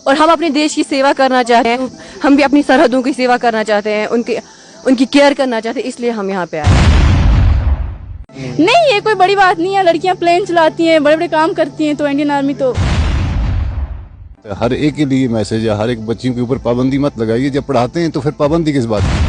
اور ہم اپنے دیش کی سیوا کرنا چاہتے ہیں, ہم بھی اپنی سرحدوں کی سیوا کرنا چاہتے ہیں, ان کی کیئر کرنا چاہتے ہیں, اس لیے ہم یہاں پہ آئے ہیں. نہیں, یہ کوئی بڑی بات نہیں ہے, لڑکیاں پلین چلاتی ہیں, بڑے بڑے کام کرتی ہیں, تو انڈین آرمی تو ہر ایک کے لیے میسج ہے, ہر ایک بچیوں کے اوپر پابندی مت لگائیے, جب پڑھاتے ہیں تو پھر پابندی کس بات کی.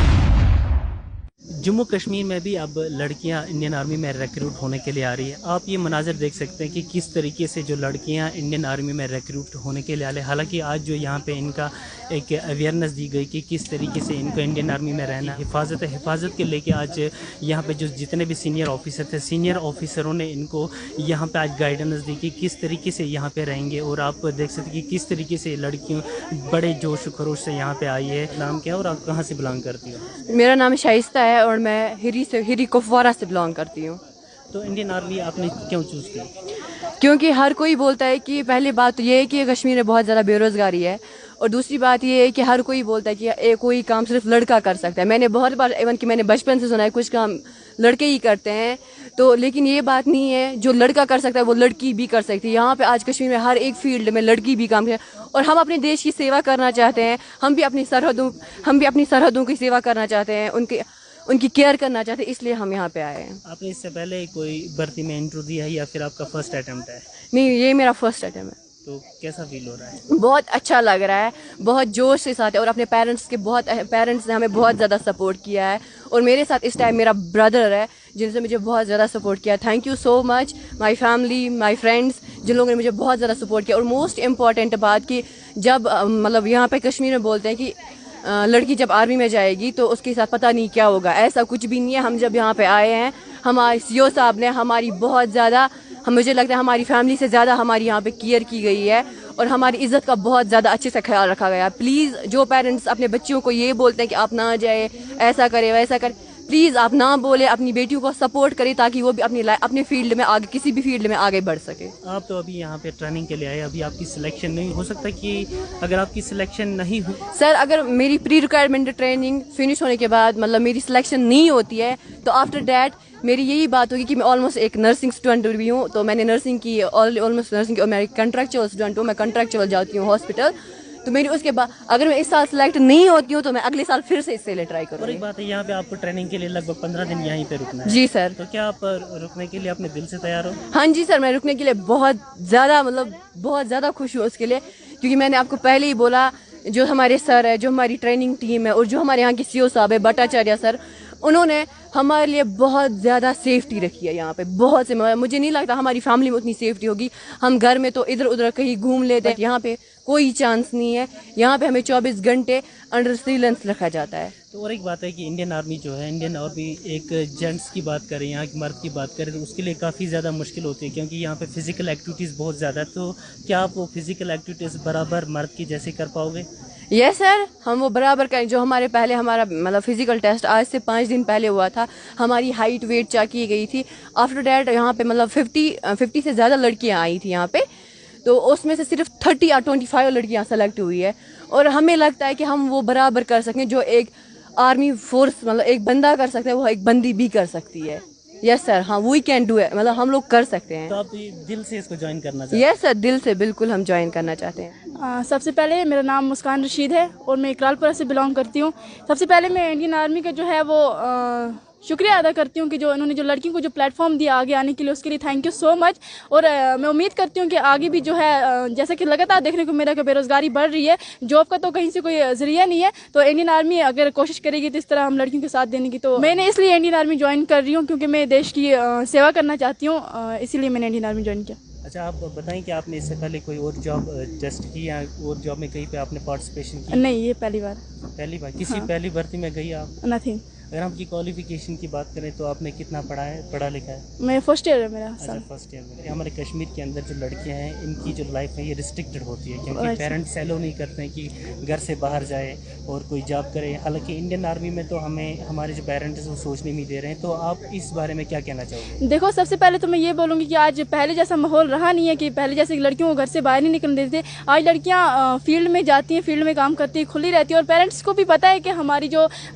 جموں کشمیر میں بھی اب لڑکیاں انڈین آرمی میں ریکروٹ ہونے کے لیے آ رہی ہیں. آپ یہ مناظر دیکھ سکتے ہیں کہ کس طریقے سے جو لڑکیاں انڈین آرمی میں ریکروٹ ہونے کے لیے آ رہی ہیں. حالانکہ آج جو یہاں پہ ان کا ایک اویئرنیس دی گئی کہ کس طریقے سے ان کو انڈین آرمی میں رہنا ہے, حفاظت کے لے کے آج یہاں پہ جو جتنے بھی سینئر آفیسر تھے, سینئر آفیسروں نے ان کو یہاں پہ آج گائیڈنس دی کہ کس طریقے سے یہاں پہ رہیں گے. اور آپ دیکھ سکتے ہیں کہ کس طریقے سے لڑکیوں بڑے جوش و خروش سے یہاں پہ آئی ہے. نام کیا ہے اور آپ کہاں سے بلانگ کرتی ہو؟ میرا نام شائستہ ہے اور میں ہری کپوارہ سے بلانگ کرتی ہوں. تو انڈین آرمی آپ نے کیوں چوز کی؟ کیونکہ ہر کوئی بولتا ہے کہ پہلی بات تو یہ ہے کہ کشمیر میں بہت زیادہ بے روزگاری ہے, اور دوسری بات یہ ہے کہ ہر کوئی بولتا ہے کہ کوئی کام صرف لڑکا کر سکتا ہے. میں نے بہت بار ایون کہ میں نے بچپن سے سنا ہے کچھ کام لڑکے ہی کرتے ہیں, تو لیکن یہ بات نہیں ہے, جو لڑکا کر سکتا ہے وہ لڑکی بھی کر سکتی ہے. یہاں پہ آج کشمیر میں ہر ایک فیلڈ میں لڑکی بھی کام کرے, اور ہم اپنے دیش کی سیوا کرنا چاہتے ہیں, ہم بھی اپنی سرحدوں کی سیوا کرنا چاہتے ہیں, ان کی کیئر کرنا چاہتے ہیں, اس لیے ہم یہاں پہ آئے ہیں. آپ نے اس سے پہلے کوئی بھرتی میں انٹرویو دیا ہے یا پھر آپ کا فرسٹ اٹیمپٹ ہے؟ نہیں, یہ میرا فرسٹ اٹیمپٹ ہے. تو کیسا فیل ہو رہا ہے؟ بہت اچھا لگ رہا ہے, بہت جوش کے ساتھ ہے, اور اپنے پیرنٹس نے ہمیں بہت زیادہ سپورٹ کیا ہے, اور میرے ساتھ اس ٹائم میرا بردر ہے جن سے مجھے بہت زیادہ سپورٹ کیا. Thank you so much my family, my friends, جن لوگوں نے مجھے بہت زیادہ سپورٹ کیا. اور موسٹ امپورٹنٹ بات کہ جب مطلب یہاں پہ کشمیر میں بولتے ہیں کہ لڑکی جب آرمی میں جائے گی تو اس کے ساتھ پتہ نہیں کیا ہوگا, ایسا کچھ بھی نہیں ہے. ہم جب یہاں پہ آئے ہیں, ہمارے سی او صاحب نے ہماری بہت زیادہ, مجھے لگتا ہے ہماری فیملی سے زیادہ ہماری یہاں پہ کیئر کی گئی ہے, اور ہماری عزت کا بہت زیادہ اچھے سے خیال رکھا گیا. پلیز جو پیرنٹس اپنے بچیوں کو یہ بولتے ہیں کہ آپ نہ جائے, ایسا کرے ویسا کرے, پلیز آپ نہ بولے, اپنی بیٹیوں کو سپورٹ کرے تاکہ وہ بھی اپنے فیلڈ میں آگے, کسی بھی فیلڈ میں آگے بڑھ سکے. آپ تو ابھی یہاں پہ ٹریننگ کے لیے آئے, ابھی آپ کی سلیکشن نہیں ہو سکتا کہ اگر آپ کی سلیکشن نہیں ہو سر, اگر میری پری ریکوائرمنٹ ٹریننگ فنش ہونے کے بعد مطلب میری سلیکشن نہیں ہوتی ہے تو آفٹر دیٹ میری یہی بات ہوگی کہ میں آلموسٹ ایک نرسنگ اسٹوڈنٹ بھی ہوں. تو میں نے نرسنگ کی, آلموسٹ نرسنگ کی, اور میں کنٹریکچوئل اسٹوڈنٹ ہوں, میں کنٹریکچوئل جاتی ہوں ہاسپٹل. تو میری اس کے بعد اگر میں اس سال سلیکٹ نہیں ہوتی ہوں تو میں اگلے سال پھر سے اس سے لیے ٹرائی کروں اور گی. ایک بات ہے, یہاں پہ آپ کو ٹریننگ کے لیے لگ بھگ 15 دن یہیں پہ رکنا ہے. جی سر. تو کیا آپ رکنے کے لیے اپنے دل سے تیار ہو؟ ہاں جی سر, میں رکنے کے لیے بہت زیادہ خوش ہوں اس کے لیے, کیونکہ میں نے آپ کو پہلے ہی بولا, جو ہمارے سر ہے, جو ہماری ٹریننگ ٹیم ہے, اور جو ہمارے یہاں کی سی او صاحب ہے بٹاچاریہ سر, انہوں نے ہمارے لیے بہت زیادہ سیفٹی رکھی ہے یہاں پہ. بہت سے, مجھے نہیں لگتا ہماری فیملی میں اتنی سیفٹی ہوگی. ہم گھر میں تو ادھر ادھر کہیں گھوم لیتے ہیں, یہاں پہ کوئی چانس نہیں ہے. یہاں پہ ہمیں 24 گھنٹے انڈر سرویلنس رکھا جاتا ہے. تو اور ایک بات ہے کہ انڈین آرمی جو ہے, انڈین آرمی ایک جینٹس کی بات کریں, یہاں کی مرد کی بات کریں, تو اس کے لیے کافی زیادہ مشکل ہوتی ہے کیونکہ یہاں پہ فزیکل ایکٹیویٹیز بہت زیادہ ہے. تو کیا آپ وہ فزیکل ایکٹیویٹیز برابر مرد کی جیسے کر پاؤ گے؟ یس سر, ہم وہ برابر کریں. جو ہمارا مطلب فزیکل ٹیسٹ آج سے 5 دن پہلے ہوا تھا, ہماری ہائٹ ویٹ چیک کی گئی تھی. آفٹر دیٹ یہاں پہ مطلب 50 سے زیادہ لڑکیاں آئی تھیں یہاں پہ, تو اس میں سے صرف 30 یا 25 لڑکیاں سلیکٹ ہوئی ہے. اور ہمیں لگتا ہے کہ ہم وہ برابر کر سکیں جو ایک آرمی فورس مطلب ایک بندہ کر سکتا ہے, وہ ایک بندی بھی کر سکتی ہے. یس سر, ہاں وی کین ڈو ہے, مطلب ہم لوگ کر سکتے ہیں. تو آپ دل سے اس کو جوائن کرنا چاہتے ہیں؟ یس سر, دل سے بالکل ہم جوائن کرنا چاہتے ہیں. سب سے پہلے میرا نام مسکان رشید ہے اور میں اقرال پورہ سے بلانگ کرتی ہوں. سب سے پہلے میں انڈین آرمی کا جو ہے وہ شکریہ ادا کرتی ہوں کہ جو انہوں نے جو لڑکیوں کو جو پلیٹ فارم دیا آگے آنے کے لیے, اس کے لیے تھینک یو سو مچ. اور میں امید کرتی ہوں کہ آگے بھی جو ہے, جیسا کہ لگاتار دیکھنے کو میرا کہ بے روزگاری بڑھ رہی ہے, جاب کا تو کہیں سے کوئی ذریعہ نہیں ہے, تو انڈین آرمی اگر کوشش کرے گی تو اس طرح ہم لڑکیوں کے ساتھ دینے کی, تو میں نے اس لیے انڈین آرمی جوائن کر رہی ہوں کیونکہ میں دیش کی سیوا کرنا چاہتی ہوں, اسی لیے میں نے انڈین آرمی جوائن کیا. اچھا, آپ بتائیں کہ آپ نے اس سے پہلے کوئی اور جاب ٹیسٹ کی یا اور جاب میں کہیں پہ آپ نے پارٹیسپیشن کی؟ نہیں, یہ پہلی بار. پہلی بار کسی پہلی بھرتی میں گئی آپ؟ نتھنگ. اگر ہم کی کوالیفیکیشن کی بات کریں تو آپ نے کتنا پڑھا لکھا ہے؟ میں فرسٹ ایئر ہے میرا. اچھا, فرسٹ ایئر میں. ہمارے کشمیر کے اندر جو لڑکیاں ہیں ان کی جو لائف ہے یہ ریسٹرکٹیڈ ہوتی ہے کیونکہ پیرنٹس ایلو نہیں کرتے ہیں کہ گھر سے باہر جائے اور کوئی جاب کرے. حالانکہ انڈین آرمی میں تو ہمیں ہمارے جو پیرنٹس وہ سوچنے نہیں دے رہے ہیں. تو آپ اس بارے میں کیا کہنا چاہو گے؟ دیکھو, سب سے پہلے تو میں یہ بولوں گی کہ آج پہلے جیسا ماحول رہا نہیں ہے کہ پہلے جیسے لڑکیوں کو گھر سے باہر نہیں نکلنے دیتے. آج لڑکیاں فیلڈ میں جاتی ہیں, فیلڈ میں کام کرتی ہیں, کھلی رہتی ہیں, اور پیرنٹس کو بھی پتہ ہے کہ ہماری جو